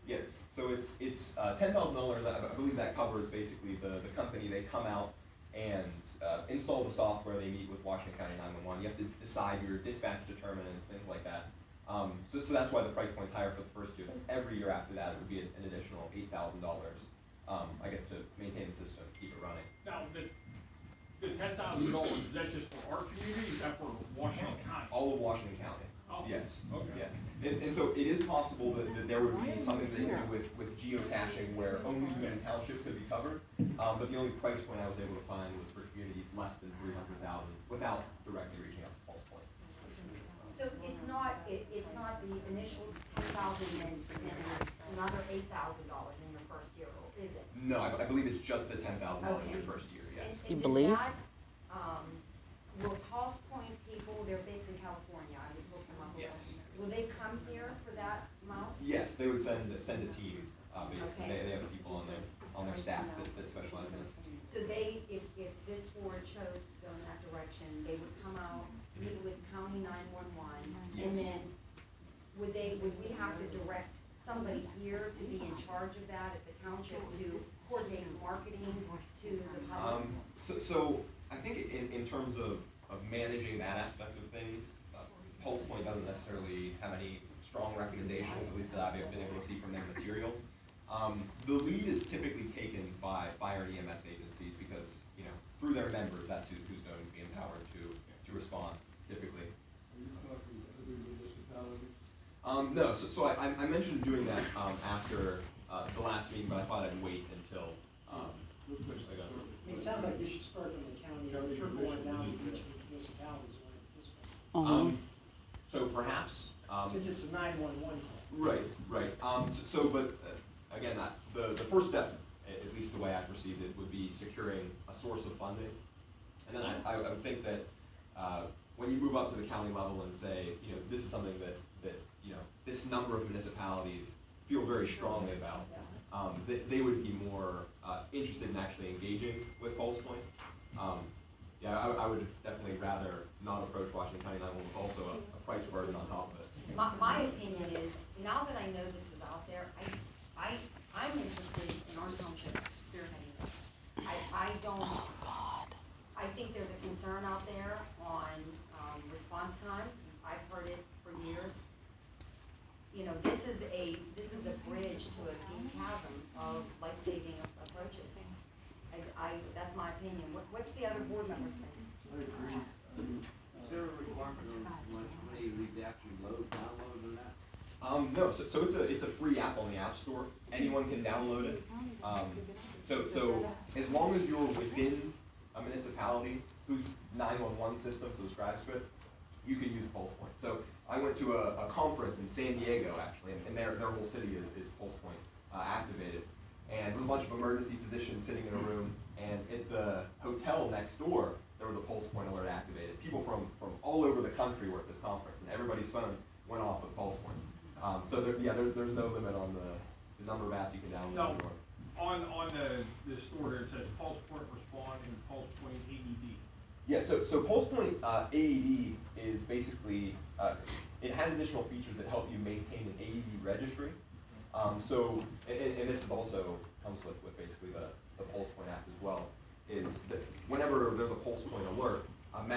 Yes, so it's $10,000. I believe that covers basically the company. They come out and install the software. They meet with Washington County 911. You have to decide your dispatch determinants, things like that. So that's why the price point's higher for the first year. Then every year after that, it would be an additional $8,000. I guess to maintain the system, keep it running. Now, the $10,000, is that just for our community? Is that for Washington County? All of Washington County. Oh, yes. Okay. Yes. And so it is possible that there would be something that you do with geocaching where only Newton Township could be covered. But the only price point I was able to find was for communities less than 300,000 without directly reaching out to Pulse Point. So it's not the initial 10,000 and another $8,000 in your first year, is it? No, I believe it's just the $10,000 your first year. Yes. And You believe? That, will Pulse Point people, they're based in California, I would look them up. Yes. Will they come here for that amount? Yes, they would send a team. Basically, Okay. they have people on their staff that specialize in this. So they, if this board chose to go in that direction, they would come out, meet with County 911, Yes. and then would we have to direct somebody here to be in charge of that at the township to coordinate marketing to the public? So I think in terms of managing that aspect of things, Pulse Point doesn't necessarily have any strong recommendations, at least that I've been able to see from their material. The lead is typically taken by fire and EMS agencies because, through their members, that's who's going to be empowered to respond, typically. Are you talking to other municipalities? No, so I mentioned doing that after the last meeting, but I thought I'd wait until I got I mean, it sounds like you should start in the county, or you're going down to each municipalities when it participates. So perhaps. Since it's a 911 call. Right. But again, the first step, at least the way I perceived it, would be securing a source of funding. And then I would think that when you move up to the county level and say, this is something that this number of municipalities feel very strongly about, they would be more interested in actually engaging with Pulse Point. I would definitely rather not approach Washington County 911 with also a price burden on top of it. My opinion is, now that I know this is out there, I'm interested in our township spearheading this. I think there's a concern out there on response time. I've heard it for years. This is a bridge to a deep chasm of life-saving approaches. That's my opinion. What's the other board members think? I agree. Is there a requirement on how many we actually download on that? No, so it's a free app on the App Store. Anyone can download it. So as long as you're within a municipality whose 911 system subscribes to it, you can use Pulse Point. So I went to a conference in San Diego actually, and their whole city is Pulse Point activated. And there was a bunch of emergency physicians sitting in a room, and at the hotel next door, there was a Pulse Point alert activated. People from all over the country were at this conference, and everybody's phone went off with Pulse Point. So there's no limit on the number of apps you can download. No. On the store there, it says Pulse Point Respond and Pulse Point AED. Yeah, so Pulse Point AED is basically, it has additional features that help you maintain an AED registry. And this is also comes with basically the Pulse Point app as well, is that whenever there's a Pulse Point alert, a map